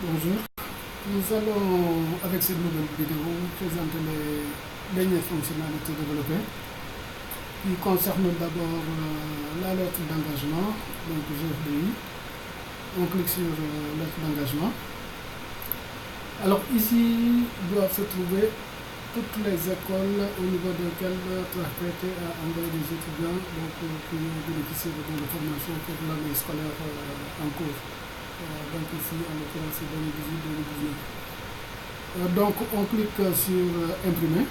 Bonjour. Nous allons, avec cette nouvelle vidéo, vous présenter les dernières fonctionnalités développées qui concernent d'abord la lettre d'engagement, donc GFDI. On clique sur lettre d'engagement. Alors ici doivent se trouver toutes les écoles au niveau desquelles Tracfete a envoyé des étudiants qui ont bénéficié de formation pour l'année scolaire en cours. Donc ici en l'occurrence c'est 2018-2019. Donc on clique sur imprimer,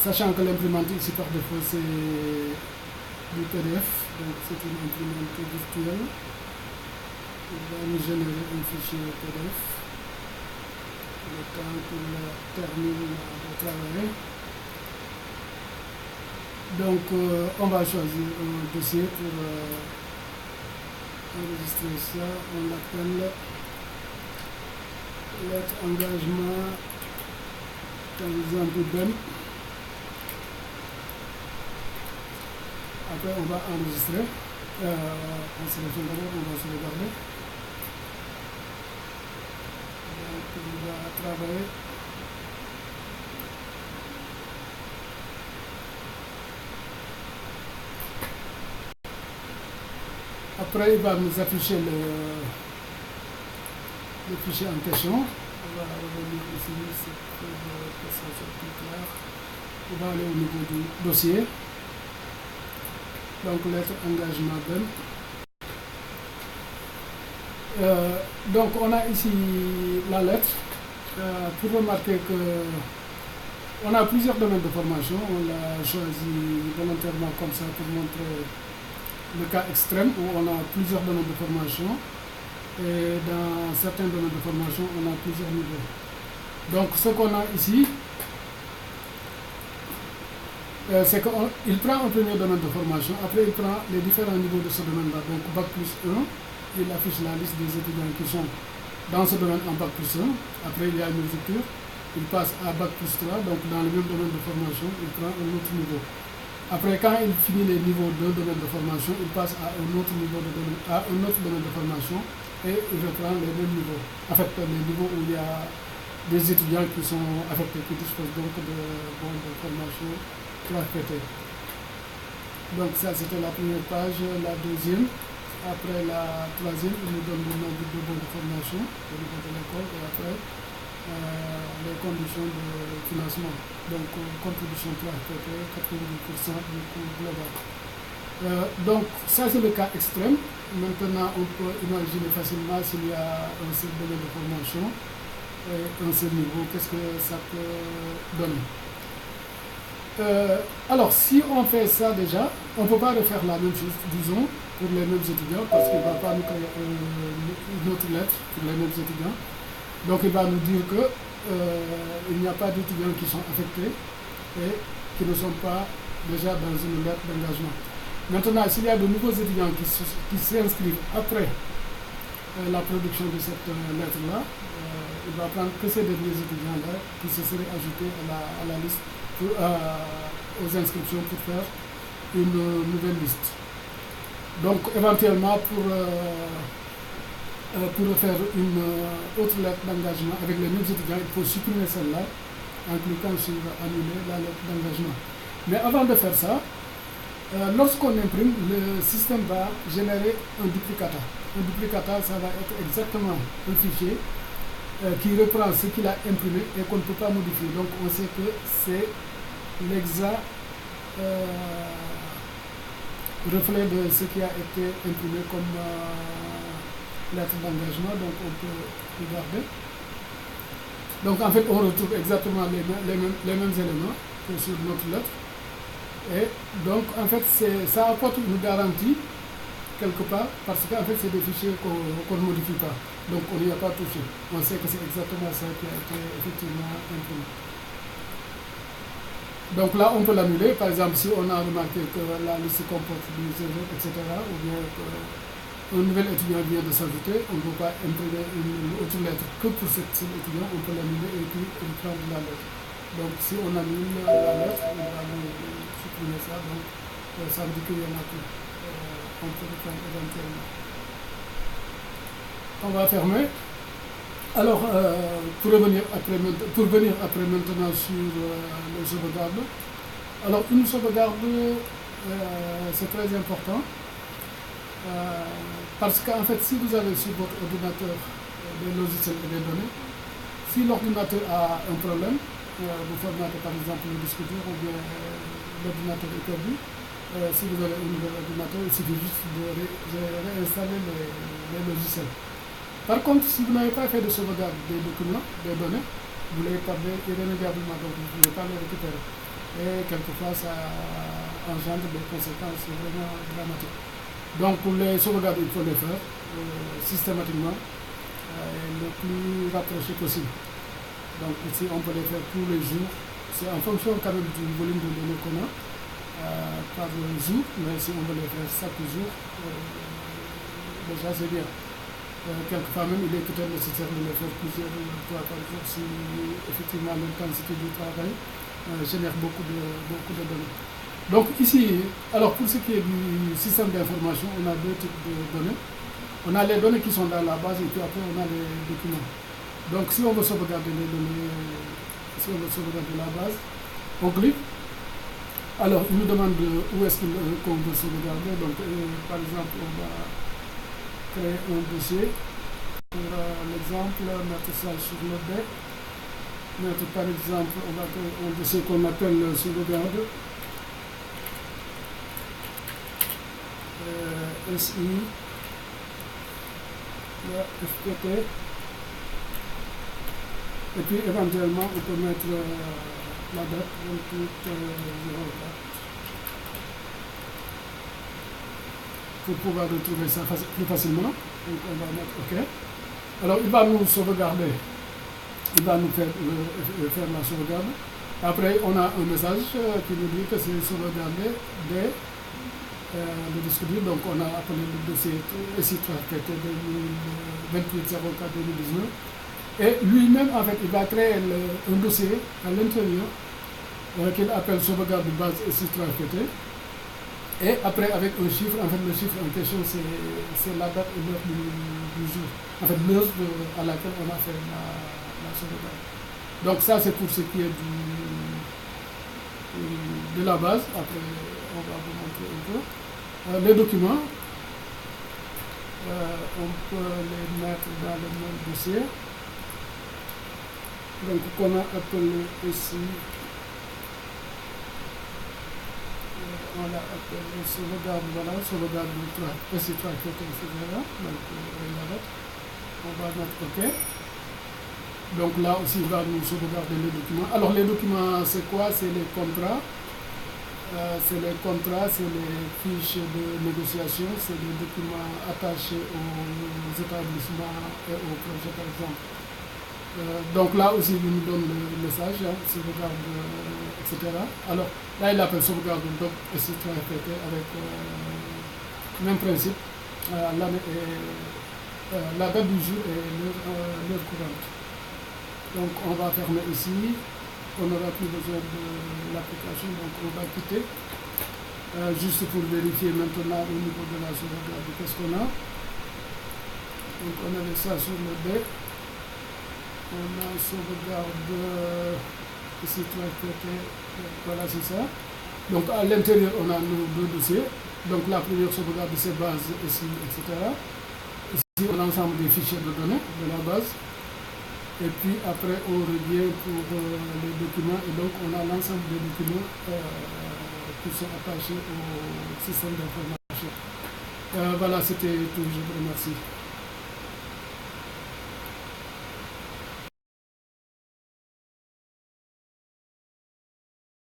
sachant que l'imprimante ici par défaut c'est du PDF, donc c'est une imprimante virtuelle. Il va nous générer un fichier PDF. Le temps qu'il termine de travailler. Donc on va choisir un dossier pour enregistrer ça. On l'appelle lettre engagement, par exemple Ben. Après on va enregistrer. On sélectionne d'abord, on va sauvegarder. Donc il va travailler. Après il va nous afficher le fichier en question. On va revenir ici, c'est pour que ça soit plus clair. On va aller au niveau du dossier. Donc lettre engagement Ben. Donc on a ici la lettre. Pour remarquer que on a plusieurs domaines de formation. On l'a choisi volontairement comme ça pour montrer le cas extrême où on a plusieurs domaines de formation. Et dans certains domaines de formation, on a plusieurs niveaux. Donc ce qu'on a ici, c'est qu'il prend un premier domaine de formation, après il prend les différents niveaux de ce domaine-là. Donc Bac plus 1, il affiche la liste des étudiants qui sont dans ce domaine en Bac plus 1. Après il y a une rupture, il passe à Bac plus 3, donc dans le même domaine de formation, il prend un autre niveau. Après, quand il finit les niveaux d'un domaine de formation, il passe à un autre niveau à un autre domaine de formation et il reprend les mêmes niveaux. En fait, les niveaux où il y a des étudiants qui sont affectés, qui disposent donc de formation Tracfete. Donc ça, c'était la première page. La deuxième, après la troisième, il nous donne le nombre de bons de formation au niveau de l'école et après les conditions de financement. Donc contribution Tracfete, 90% du coût global. Donc ça c'est le cas extrême. Maintenant on peut imaginer facilement s'il y a un seul domaine de formation et un seul niveau, qu'est-ce que ça peut donner. Alors si on fait ça déjà, on ne peut pas refaire la même chose, disons, pour les mêmes étudiants, parce qu'il ne va pas nous créer une autre lettre pour les mêmes étudiants. Donc il va nous dire que il n'y a pas d'étudiants qui sont affectés et qui ne sont pas déjà dans une lettre d'engagement. Maintenant, s'il y a de nouveaux étudiants qui s'inscrivent après la production de cette lettre-là, il va prendre que ces derniers étudiants-là qui se seraient ajoutés à la liste, aux inscriptions pour faire une nouvelle liste. Donc, éventuellement, pour faire une autre lettre d'engagement avec les mêmes étudiants, il faut supprimer celle-là en cliquant sur annuler la lettre d'engagement. Mais avant de faire ça, lorsqu'on imprime, le système va générer un duplicata. Un duplicata, ça va être exactement un fichier qui reprend ce qu'il a imprimé et qu'on ne peut pas modifier. Donc on sait que c'est l'exact reflet de ce qui a été imprimé comme lettre d'engagement. Donc on peut regarder. Donc en fait on retrouve exactement les mêmes éléments que sur notre lettre. Et donc en fait ça apporte une garantie quelque part parce qu'en fait c'est des fichiers qu'on ne modifie pas. Donc on n'y a pas touché. On sait que c'est exactement ça qui a été effectivement imprimé. Donc là on peut l'annuler. Par exemple si on a remarqué que la liste comporte des erreurs, etc. ou bien qu'un nouvel étudiant vient de s'ajouter, on ne peut pas imprimer une autre lettre que pour cet étudiant, on peut l'annuler et puis reprendre la lettre. Donc si on annule la lettre, on va supprimer ça, donc ça veut dire qu'il y en a plus. On peut reprendre éventuellement. On va fermer. Alors, pour venir après maintenant sur les sauvegardes. Alors, une sauvegarde, c'est très important parce qu'en fait, si vous avez sur votre ordinateur des logiciels et des données, si l'ordinateur a un problème, vous formatez par exemple le disque dur ou bien l'ordinateur est perdu, si vous avez un nouvel ordinateur, il suffit juste de réinstaller les logiciels. Par contre, si vous n'avez pas fait de sauvegarde des documents, des données, vous les perdez irrémédiablement, donc vous ne pouvez pas les récupérer. Et quelquefois, ça engendre des conséquences vraiment dramatiques. Donc, pour les sauvegardes, il faut les faire systématiquement le plus rapproché possible. Donc, ici, on peut les faire tous les jours. C'est en fonction quand même du volume de données qu'on a par jour, mais si on veut les faire chaque jour, déjà c'est bien. Quelquefois même, il est peut-être nécessaire de les faire plusieurs fois par jour si effectivement l'intensité du travail génère beaucoup de données. Donc ici, alors pour ce qui est du système d'information, on a deux types de données. On a les données qui sont dans la base et puis après on a les documents. Donc si on veut sauvegarder les données, si on veut sauvegarder la base, on clique. Alors il nous demande où est-ce qu'on veut sauvegarder. Donc par exemple, on va créer un dossier. Pour l'exemple, mettre ça sur le B. Mettre par exemple, on va créer un dossier qu'on appelle sauvegarde. SI, FPT, et puis éventuellement on peut mettre la date 28/04 pour pouvoir retrouver ça plus facilement. Donc on va mettre OK. Alors il va nous sauvegarder, il va nous faire la sauvegarde. Après on a un message qui nous dit que c'est sauvegardé dès le disque dur. Donc on a appelé le dossier SI3PT 28/04/2019 et lui-même en fait il va créer un dossier à l'intérieur qu'il appelle sauvegarde de base SI3PT et après avec un chiffre, en fait le chiffre en question c'est la date et l'heure du jour, en fait l'heure à laquelle on a fait la sauvegarde. Donc ça c'est pour ce qui est de la base. Après on va vous montrer un peu. Les documents, on peut les mettre dans le même dossier. Donc, qu'on a appelé ici, on l'a appelé sauvegarde, voilà, sauvegarde de SI3, etc. Donc, on va mettre OK. Donc là aussi, il va nous sauvegarder les documents. Alors, les documents, c'est quoi? C'est les contrats. C'est les contrats, c'est les fiches de négociation, c'est les documents attachés aux établissements et aux projets par exemple. Donc là aussi il nous donne le message, sauvegarde, etc. Alors là il appelle sauvegarde donc SI3FPT avec le même principe, l'année et la date du jour et l'heure courante. Donc on va fermer ici. On n'aura plus besoin de l'application, donc on va quitter. Juste pour vérifier maintenant au niveau de la sauvegarde, qu'est-ce qu'on a. Donc on avait ça sur le B. On a sauvegarde ici, voilà c'est ça. Donc à l'intérieur on a nos deux dossiers. Donc la première sauvegarde c'est base ici, etc. Ici on a l'ensemble des fichiers de données de la base. Et puis après on revient pour les documents et donc on a l'ensemble des documents qui sont attachés au système d'information. Voilà, c'était tout, je vous remercie.